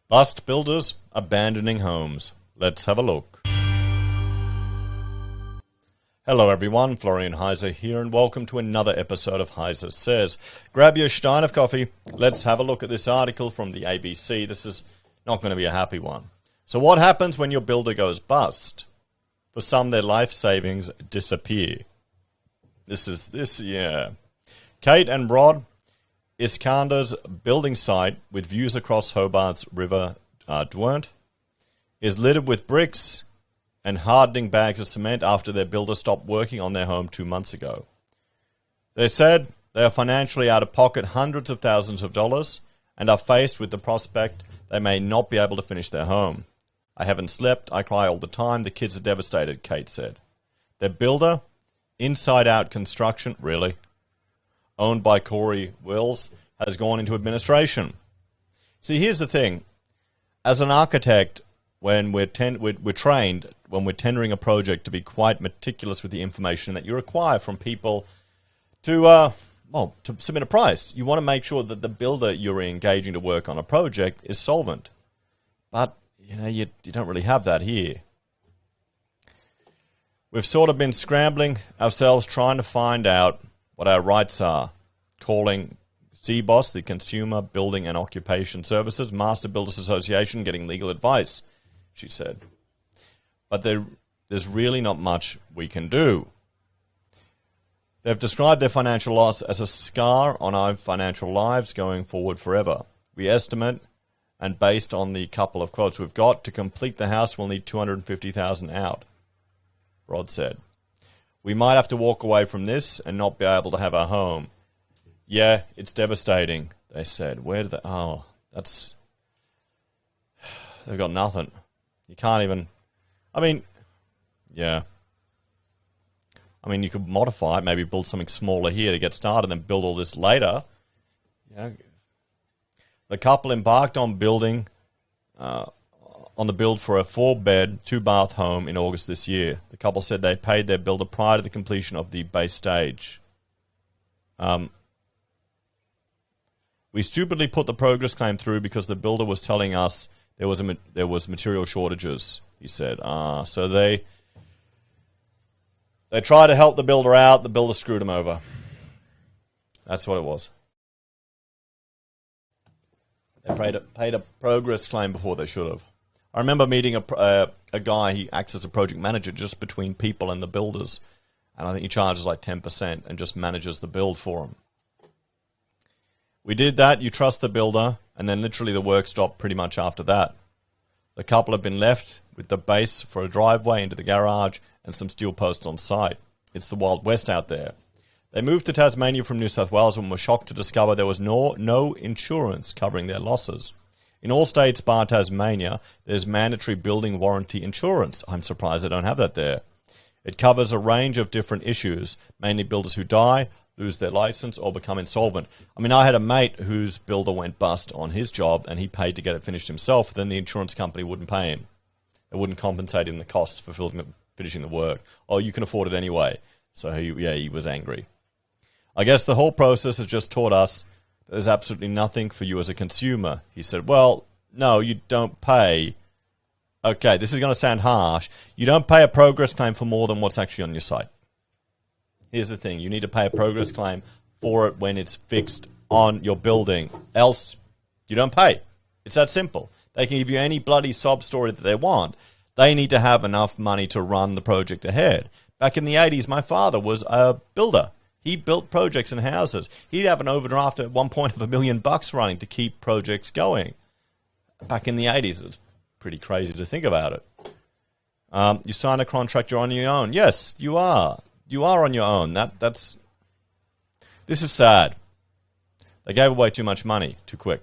Bust builders abandoning homes. Let's have a look. Hello everyone, Florian.heise here, and welcome to another episode of HeiseSays. Grab your stein of coffee. Let's have a look at this article from the ABC. This is not going to be a happy one. So what happens when your builder goes bust? For some, their life savings disappear. Kate and Rod Iskander's building site with views across Hobart's River Derwent is littered with bricks and hardening bags of cement after their builder stopped working on their home 2 months ago. They said they are financially out of pocket hundreds of thousands of dollars and are faced with the prospect they may not be able to finish their home. I haven't slept, I cry all the time, the kids are devastated, Kate said. Their builder, Inside Out Construction, really, owned by Corey Wills, has gone into administration. See, here's the thing. As an architect, when we're trained, when we're tendering a project, to be quite meticulous with the information that you require from people to submit a price. You want to make sure that the builder you're engaging to work on a project is solvent. But, you don't really have that here. We've sort of been scrambling ourselves trying to find out what our rights are, calling CBOS, the Consumer Building and Occupation Services Master Builders Association, getting legal advice, she said. But there's really not much we can do. They've described their financial loss as a scar on our financial lives going forward forever. We estimate, and based on the couple of quotes we've got, to complete the house we'll need $250,000 out, Rod said. We might have to walk away from this and not be able to have our home. Yeah, it's devastating, they said. They've got nothing. You can't even, you could modify it, maybe build something smaller here to get started and then build all this later. The couple embarked on the build for a 4-bed, 2-bath home in August this year. The couple said they paid their builder prior to the completion of the base stage. We stupidly put the progress claim through because the builder was telling us there was material shortages, he said. So they tried to help the builder out. The builder screwed him over. That's what it was. They paid a progress claim before they should have. I remember meeting a guy, he acts as a project manager just between people and the builders. And I think he charges like 10% and just manages the build for them. We did that, you trust the builder, and then literally the work stopped pretty much after that. The couple have been left with the base for a driveway into the garage and some steel posts on site. It's the Wild West out there. They moved to Tasmania from New South Wales and were shocked to discover there was no insurance covering their losses. In all states bar Tasmania, there's mandatory building warranty insurance. I'm surprised they don't have that there. It covers a range of different issues, mainly builders who die, lose their license, or become insolvent. I had a mate whose builder went bust on his job and he paid to get it finished himself. Then the insurance company wouldn't pay him. They wouldn't compensate him the costs for finishing the work. Oh, you can afford it anyway. So he was angry. I guess the whole process has just taught us that there's absolutely nothing for you as a consumer. He said, well, no, you don't pay. Okay, this is going to sound harsh. You don't pay a progress claim for more than what's actually on your site. Here's the thing. You need to pay a progress claim for it when it's fixed on your building. Else, you don't pay. It's that simple. They can give you any bloody sob story that they want. They need to have enough money to run the project ahead. Back in the 80s, my father was a builder. He built projects and houses. He'd have an overdraft at one point of $1 million running to keep projects going. Back in the 80s, it was pretty crazy to think about it. You sign a contract, you're on your own. Yes, you are. You are on your own. This is sad. They gave away too much money too quick.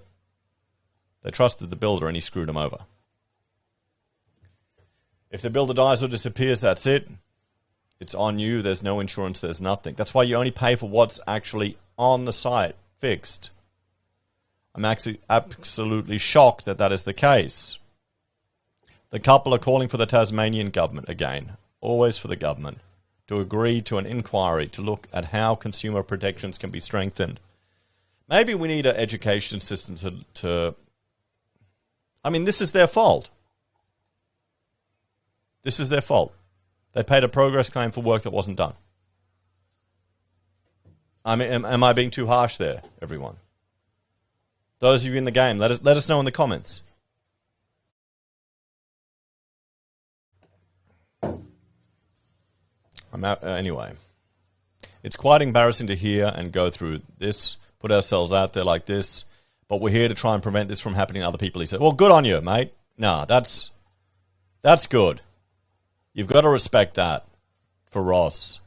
They trusted the builder and he screwed them over. If the builder dies or disappears, that's it. It's on you. There's no insurance. There's nothing. That's why you only pay for what's actually on the site, fixed. I'm actually absolutely shocked that is the case. The couple are calling for the Tasmanian government again, always for the government, to agree to an inquiry to look at how consumer protections can be strengthened. Maybe we need an education system to I mean, this is their fault. This is their fault. They paid a progress claim for work that wasn't done. I mean, am I being too harsh there, everyone? Those of you in the game, let us know in the comments. I'm out anyway. It's quite embarrassing to hear and go through this, put ourselves out there like this, but we're here to try and prevent this from happening to other people. He said, well, good on you, mate. Nah, that's good. You've got to respect that for Ross.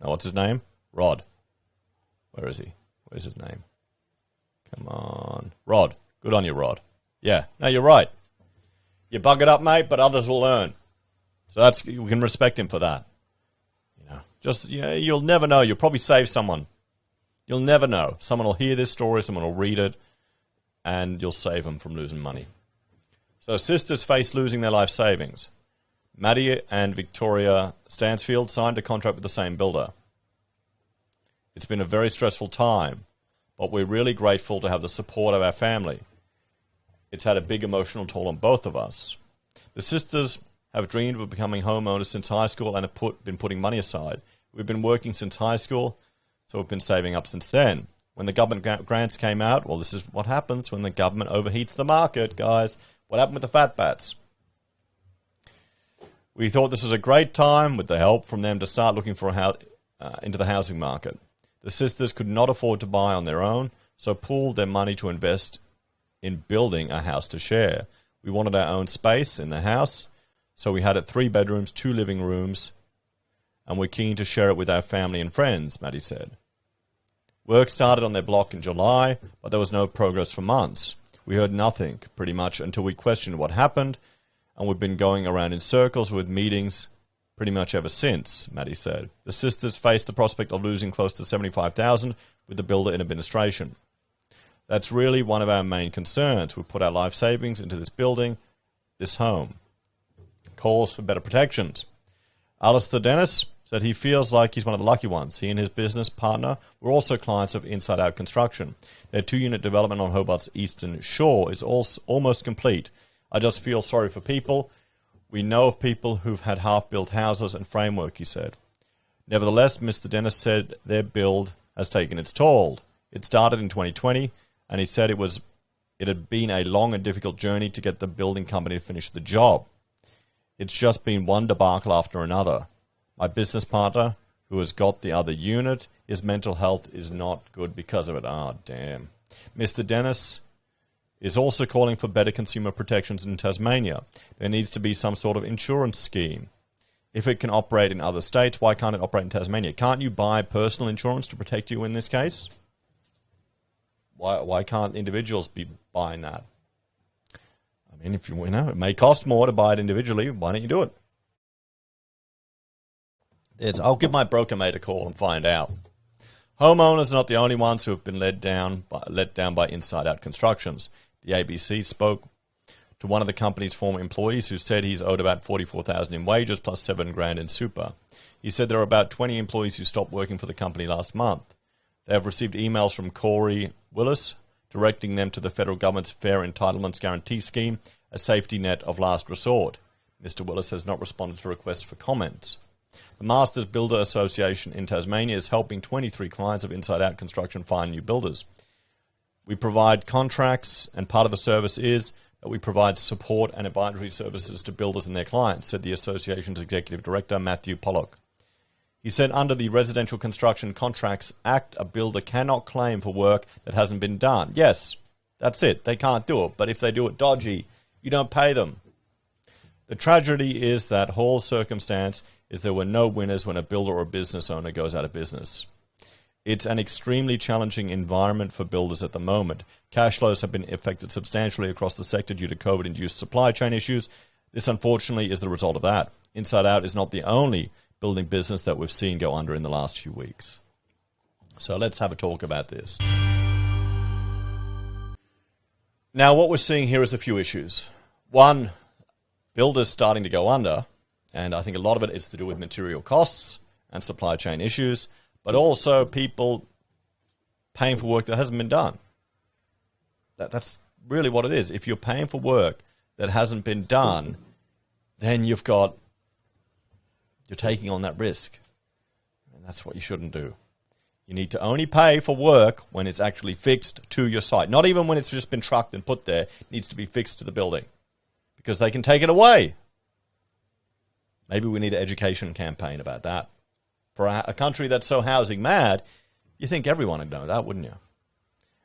Now, what's his name? Rod. Where is he? Where's his name? Come on. Rod. Good on you, Rod. Yeah. No, you're right. You bug it up, mate, but others will learn. So we can respect him for that. You'll never know. You'll probably save someone. You'll never know. Someone will hear this story, someone will read it, and you'll save them from losing money. So sisters face losing their life savings. Maddie and Victoria Stansfield signed a contract with the same builder. It's been a very stressful time, but we're really grateful to have the support of our family. It's had a big emotional toll on both of us. The sisters have dreamed of becoming homeowners since high school and have been putting money aside. We've been working since high school, so we've been saving up since then. When the government grants came out, well, this is what happens when the government overheats the market, guys. What happened with the fat bats? We thought this was a great time, with the help from them, to start looking for into the housing market. The sisters could not afford to buy on their own, so pooled their money to invest in building a house to share. We wanted our own space in the house, so we had it 3 bedrooms, 2 living rooms, and we're keen to share it with our family and friends, Maddie said. Work started on their block in July, but there was no progress for months. We heard nothing, pretty much, until we questioned what happened, and we've been going around in circles with meetings pretty much ever since, Maddie said. The sisters faced the prospect of losing close to $75,000 with the builder in administration. That's really one of our main concerns. We put our life savings into this building, this home. Calls for better protections. Alistair Dennis said he feels like he's one of the lucky ones. He and his business partner were also clients of Inside Out Construction. Their 2-unit development on Hobart's eastern shore is almost complete. I just feel sorry for people. We know of people who've had half-built houses and framework, he said. Nevertheless, Mr. Dennis said their build has taken its toll. It started in 2020, and he said it had been a long and difficult journey to get the building company to finish the job. It's just been one debacle after another. My business partner, who has got the other unit, his mental health is not good because of it. Ah, damn. Mr. Dennis is also calling for better consumer protections in Tasmania. There needs to be some sort of insurance scheme. If it can operate in other states, why can't it operate in Tasmania? Can't you buy personal insurance to protect you in this case? Why can't individuals be buying that? I mean, if it may cost more to buy it individually. Why don't you do it? I'll give my broker mate a call and find out. Homeowners are not the only ones who have been let down by Inside Out Constructions. The ABC spoke to one of the company's former employees who said he's owed about $44,000 in wages plus $7,000 in super. He said there are about 20 employees who stopped working for the company last month. They have received emails from Corey Willis directing them to the federal government's Fair Entitlements Guarantee Scheme, a safety net of last resort. Mr. Willis has not responded to requests for comments. The Masters Builder Association in Tasmania is helping 23 clients of Inside Out Construction find new builders. We provide contracts, and part of the service is that we provide support and advisory services to builders and their clients, said the association's executive director, Matthew Pollock. He said under the Residential Construction Contracts Act, a builder cannot claim for work that hasn't been done. Yes, that's it. They can't do it. But if they do it dodgy, you don't pay them. The tragedy is that whole circumstance is there were no winners when a builder or business owner goes out of business. It's an extremely challenging environment for builders at the moment. Cash flows have been affected substantially across the sector due to COVID-induced supply chain issues. This, unfortunately, is the result of that. Inside Out is not the only building business that we've seen go under in the last few weeks. So let's have a talk about this. Now, what we're seeing here is a few issues. One, builders starting to go under, and I think a lot of it is to do with material costs and supply chain issues, but also people paying for work that hasn't been done. That's really what it is. If you're paying for work that hasn't been done, then you're taking on that risk. And that's what you shouldn't do. You need to only pay for work when it's actually fixed to your site. Not even when it's just been trucked and put there. It needs to be fixed to the building. Because they can take it away. Maybe we need an education campaign about that. For a country that's so housing mad, you think everyone would know that, wouldn't you?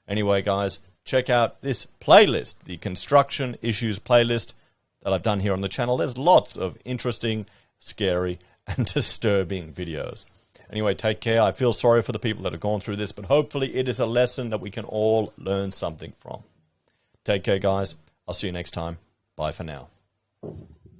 Anyway, guys, check out this playlist, the construction issues playlist that I've done here on the channel. There's lots of interesting, scary, and disturbing videos. Anyway, take care. I feel sorry for the people that have gone through this, but hopefully it is a lesson that we can all learn something from. Take care, guys. I'll see you next time. Bye for now.